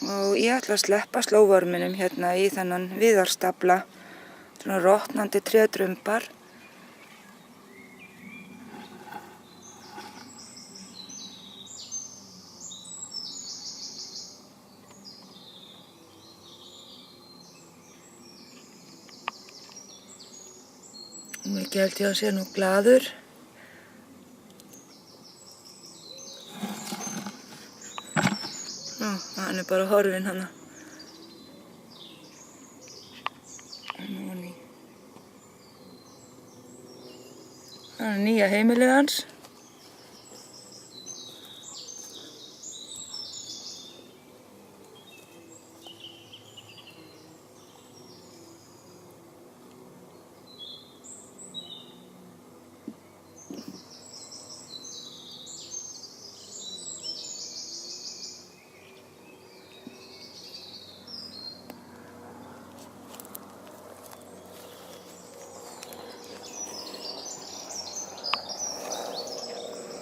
og ég ætla að sleppa slóvarminum hérna í þennan viðarstafla, svona rotnandi trédrumbar. Mikið held ég að sé nú glaður. Hann bara horfinn hana. Það er nýja heimilið hans.